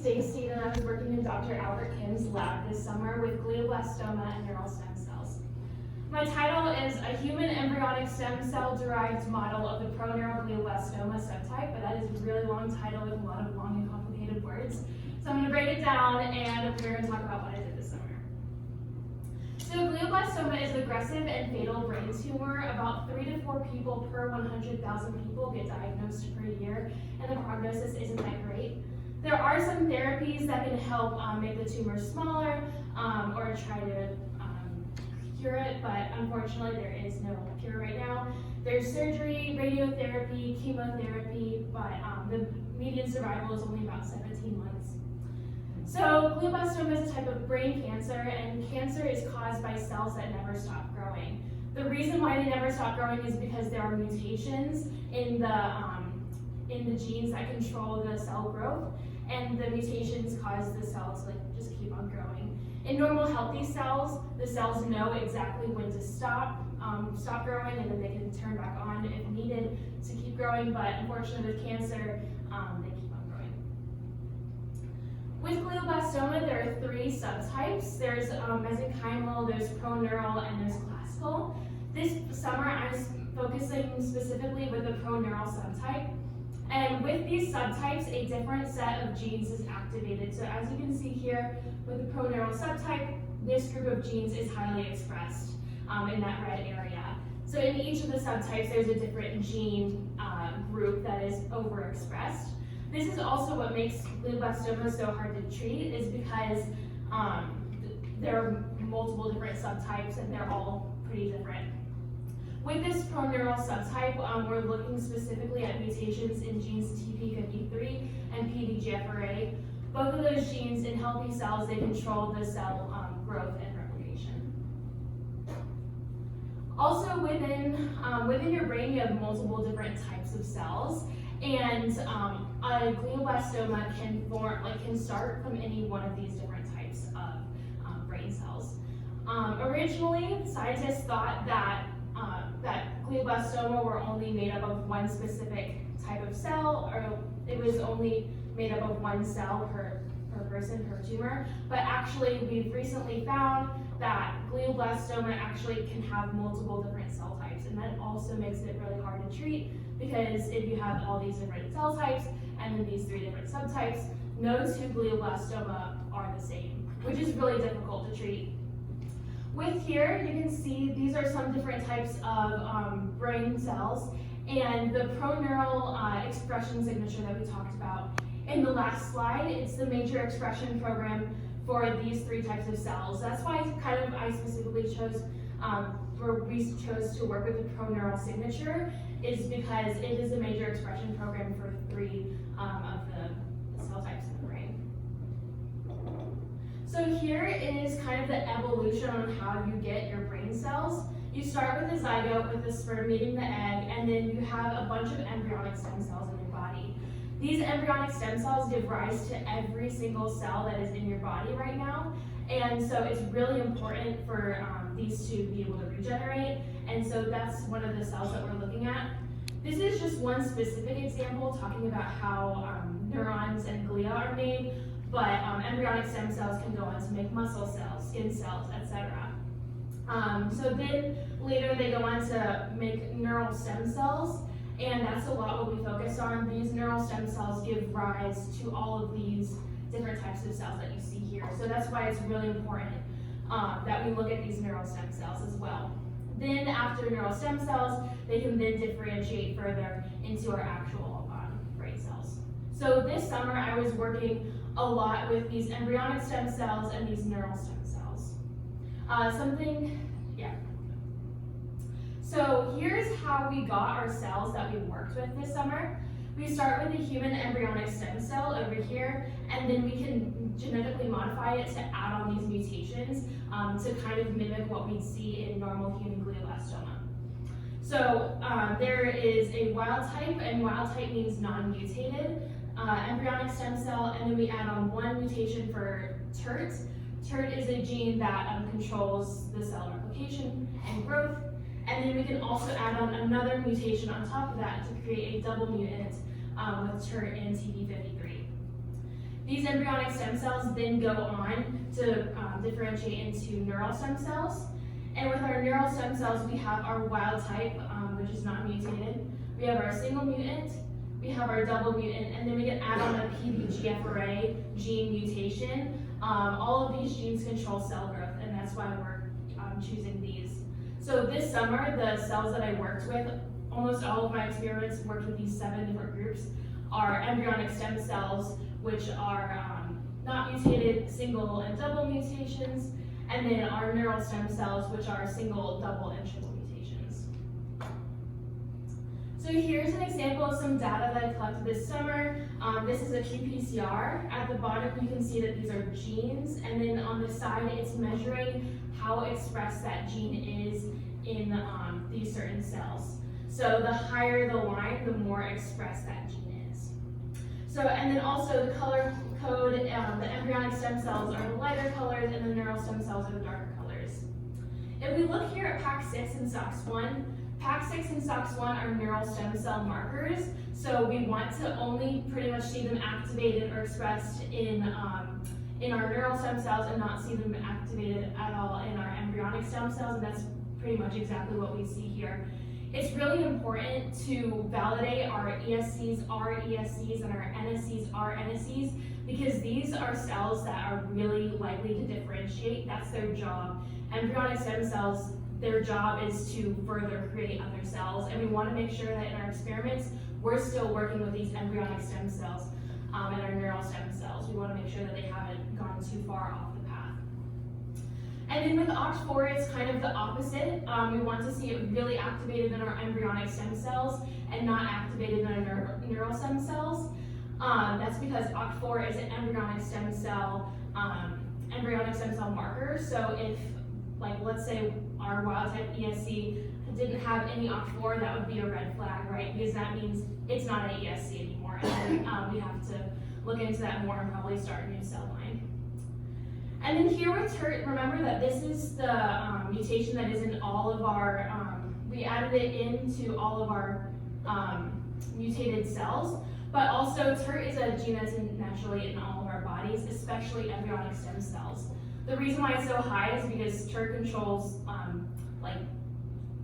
Stacy, and I was working in Dr. Albert Kim's lab this summer with glioblastoma and neural stem cells. My title is A Human Embryonic Stem Cell Derived Model of the Proneural Glioblastoma Subtype, but that is a really long title with a lot of long and complicated words. So I'm going to break it down, and we're going to talk about what I did this summer. So glioblastoma is an aggressive and fatal brain tumor. About 3 to 4 people per 100,000 people get diagnosed per year, and the prognosis isn't that great. There are some therapies that can help make the tumor smaller or try to cure it, but unfortunately there is no cure right now. There's surgery, radiotherapy, chemotherapy, but the median survival is only about 17 months. So glioblastoma is a type of brain cancer, and cancer is caused by cells that never stop growing. The reason why they never stop growing is because there are mutations in the genes that control the cell growth, and the mutations cause the cells to just keep on growing. In normal healthy cells, the cells know exactly when to stop growing, and then they can turn back on if needed to keep growing, but unfortunately with cancer, they keep on growing. With glioblastoma, there are 3 subtypes. There's mesenchymal, there's proneural, and there's classical. This summer, I'm focusing specifically with the proneural subtype. And with these subtypes, a different set of genes is activated. So as you can see here, with the proneural subtype, this group of genes is highly expressed in that red area. So in each of the subtypes, there's a different gene group that is overexpressed. This is also what makes glioblastoma so hard to treat, is because there are multiple different subtypes and they're all pretty different. With this proneural subtype, we're looking specifically at mutations in genes TP53 and PDGFRA. Both of those genes in healthy cells, they control the cell growth and replication. Also within your brain, you have multiple different types of cells, and a glioblastoma can start from any one of these different types of brain cells. Originally, scientists thought that glioblastoma were only made up of one specific type of cell, or it was only made up of one cell per person, per tumor. But actually, we've recently found that glioblastoma actually can have multiple different cell types, and that also makes it really hard to treat, because if you have all these different cell types and then these 3 different subtypes, no 2 glioblastoma are the same, which is really difficult to treat. With here, you can see these are some different types of brain cells, and the proneural expression signature that we talked about in the last slide, it's the major expression program for these 3 types of cells. That's why I specifically chose, we chose to work with the proneural signature, is because it is a major expression program for 3 of the cell types in the brain. So here is kind of the evolution on how you get your brain cells. You start with the zygote, with the sperm meeting the egg, and then you have a bunch of embryonic stem cells in your body. These embryonic stem cells give rise to every single cell that is in your body right now, and so it's really important for these to be able to regenerate, and so that's one of the cells that we're looking at. This is just one specific example talking about how neurons and glia are made, but embryonic stem cells can go on to make muscle cells, skin cells, etc. So then later they go on to make neural stem cells, and that's a lot what we focus on. These neural stem cells give rise to all of these different types of cells that you see here. So that's why it's really important that we look at these neural stem cells as well. Then after neural stem cells, they can then differentiate further into our actual brain cells. So this summer I was working a lot with these embryonic stem cells and these neural stem cells. So here's how we got our cells that we worked with this summer. We start with a human embryonic stem cell over here, and then we can genetically modify it to add on these mutations to kind of mimic what we'd see in normal human glioblastoma. So there is a wild type, and wild type means non-mutated, embryonic stem cell, and then we add on 1 mutation for TERT. TERT is a gene that controls the cell replication and growth, and then we can also add on another mutation on top of that to create a double mutant with TERT and TP53. These embryonic stem cells then go on to differentiate into neural stem cells. And with our neural stem cells, we have our wild type, which is not mutated. We have our single mutant, we have our double mutant, and then we can add on a PDGFRA gene mutation. All of these genes control cell growth, and that's why we're choosing these. So this summer, the cells that I worked with, almost all of my experiments worked with these 7 different groups, are embryonic stem cells, which are not mutated, single and double mutations, and then our neural stem cells, which are single, double, and triple mutations. So here's an example of some data that I collected this summer. This is a qPCR. At the bottom, you can see that these are genes, and then on the side, it's measuring how expressed that gene is in these certain cells. So the higher the line, the more expressed that gene is. So, and then also the color code, the embryonic stem cells are the lighter colors, and the neural stem cells are the darker colors. If we look here at PAX6 and SOX1, PAX6 and SOX1 are neural stem cell markers, so we want to only pretty much see them activated or expressed in our neural stem cells and not see them activated at all in our embryonic stem cells, and that's pretty much exactly what we see here. It's really important to validate our ESCs are ESCs and our NSCs are NSCs, because these are cells that are really likely to differentiate. That's their job. Embryonic stem cells, their job is to further create other cells, and we want to make sure that in our experiments, we're still working with these embryonic stem cells and our neural stem cells. We want to make sure that they haven't gone too far off the path. And then with OCT4, it's kind of the opposite. We want to see it really activated in our embryonic stem cells and not activated in our neural stem cells. That's because OCT4 is an embryonic stem cell marker. So if, like, let's say our wild type ESC didn't have any OCT4, that would be a red flag, right? Because that means it's not an ESC anymore. And we have to look into that more and probably start a new cell line. And then here with TERT, remember that this is the mutation that is in all of our, we added it into all of our mutated cells, but also TERT is a gene that's naturally in all of our bodies, especially embryonic stem cells. The reason why it's so high is because TERT controls like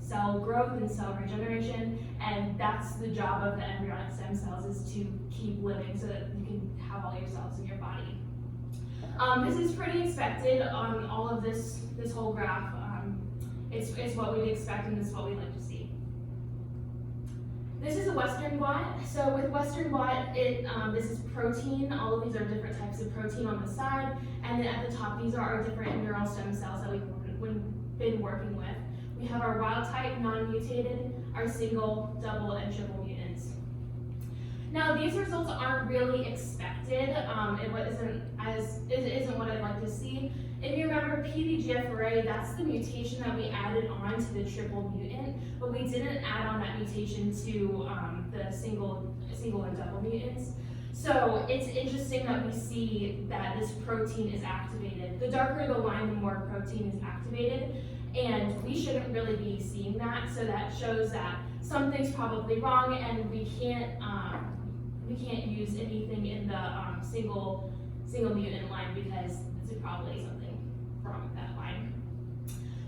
cell growth and cell regeneration, and that's the job of the embryonic stem cells, is to keep living so that you can have all your cells in your body. This is pretty expected on all of this whole graph. It's what we'd expect, and this is what we'd like to see. This is a Western blot. So with Western blot, this is protein. All of these are different types of protein on the side, and then at the top, these are our different neural stem cells that we've been working with. We have our wild type, non-mutated, our single, double, and triple mutants. Now these results aren't really expected. It isn't what I'd like to see. If you remember PDGFRA, that's the mutation that we added on to the triple mutant, but we didn't add on that mutation to the single and double mutants. So it's interesting that we see that this protein is activated. The darker the line, the more protein is activated, and we shouldn't really be seeing that. So that shows that something's probably wrong, and we can't use anything in the single mutant line because there's probably something wrong with that line.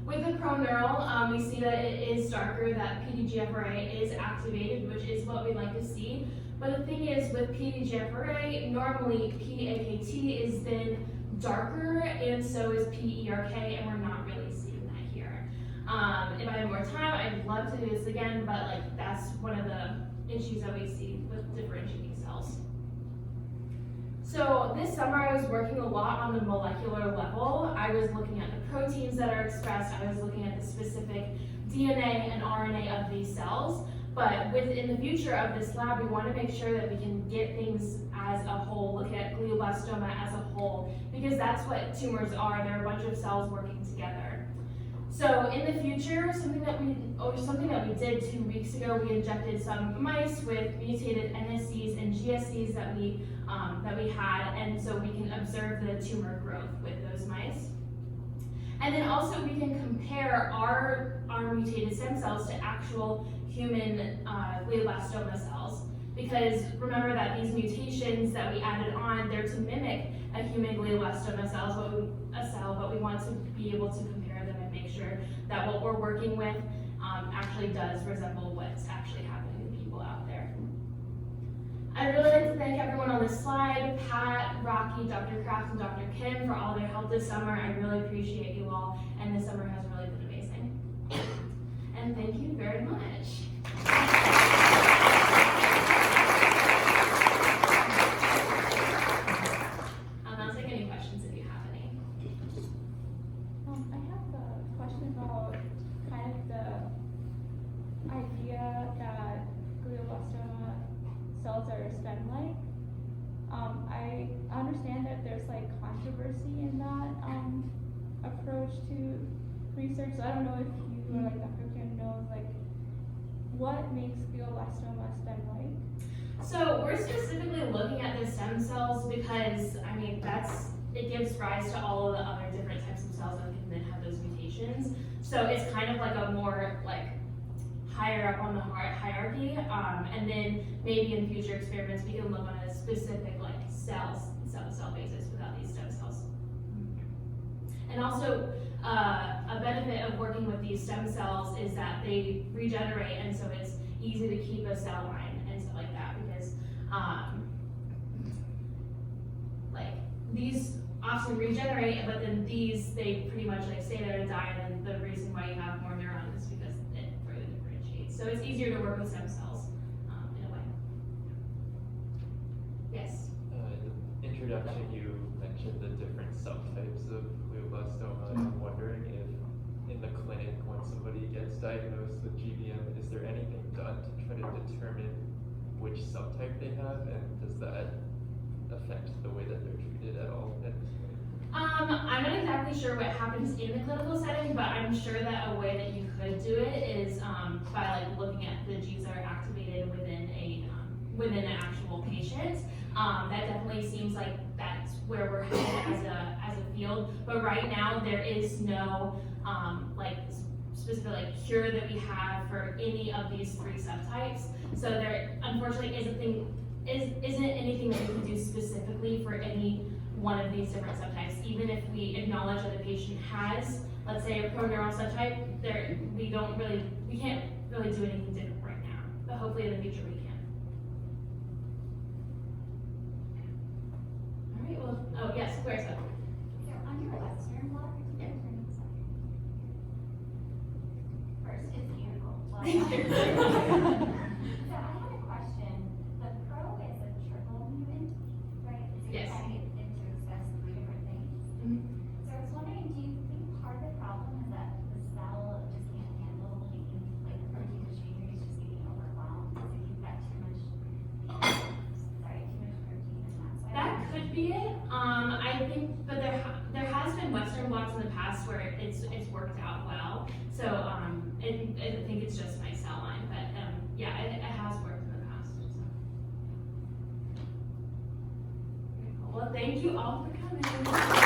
With the proneural, we see that it is darker, that PDGFRA is activated, which is what we'd like to see. But the thing is, with PDGFRA, normally PAKT is then darker, and so is PERK, and we're not really seeing that here. If I had more time, I'd love to do this again, but like that's one of the issues that we see with differentiating cells. So this summer I was working a lot on the molecular level. I was looking at the proteins that are expressed, I was looking at the specific DNA and RNA of these cells, but in the future of this lab, we want to make sure that we can get things as a whole, look at glioblastoma as a whole, because that's what tumors are. They're a bunch of cells working together. So in the future, something that we did 2 weeks ago, we injected some mice with mutated NSCs and GSCs that we had, and so we can observe the tumor growth with those mice. And then also we can compare our mutated stem cells to actual human glioblastoma cells. Because remember that these mutations that we added on, they're to mimic a human glioblastoma cell, but we want to be able to compare them and make sure that what we're working with actually does resemble what's actually happening to people out there. I'd really like to thank everyone on this slide, Pat, Rocky, Dr. Kraft, and Dr. Kim for all their help this summer. I really appreciate you all, and this summer has really been amazing. And thank you very much. I'll take any questions if you have any. I have a question about kind of the idea that glioblastoma cells are stem-like. I understand that there's like controversy in that approach to research, so I don't know if you or like Dr. Kim knows like what makes glioblastoma stem-like. So we're specifically looking at the stem cells because, I mean, it gives rise to all of the other different types of cells that can then have those mutations. So it's kind of like a more like higher up on the hierarchy, and then maybe in future experiments we can look on a specific like cell basis without these stem cells. And also, a benefit of working with these stem cells is that they regenerate, and so it's easy to keep a cell line and stuff like that because like these often regenerate, but then these, they pretty much like stay there and die, and then the reason why you have more neurons is because it further differentiates. So it's easier to work with stem cells in a way. Yes? In the introduction, you mentioned the different subtypes of glioblastoma, and I'm wondering if in the clinic, when somebody gets diagnosed with GBM, is there anything done to try to determine which subtype they have, and does that affect the way that they're treated at all at this point? I'm not exactly sure what happens in the clinical setting, but I'm sure that a way that you could do it is by like looking at the genes that are activated within an actual patient. That definitely seems like that's where we're headed as a field. But right now there is no like specific like cure that we have for any of these three subtypes. So there unfortunately isn't anything that we can do specifically for any one of these different subtypes. Even if we acknowledge that the patient has, let's say, a proneural subtype, we can't really do anything different right now. But hopefully in the future we can. All right. Well, oh yes, where's that? So on your Western blog, first it's beautiful. Thank you. So I had a question. The pro is a triple mutant, right? So Yes. you're trying to get into discuss three different things. Mhm. So I was wondering, do you think part of the problem is that the cell just can't handle making like the protein machinery is just getting overwhelmed because if you've got too much protein, and that's why. That could be it. I think, but there has been Western blots in the past where it's worked out well. So I think it's just my cell line, but yeah, it has worked in the past. So. Very cool. Well, thank you all for coming.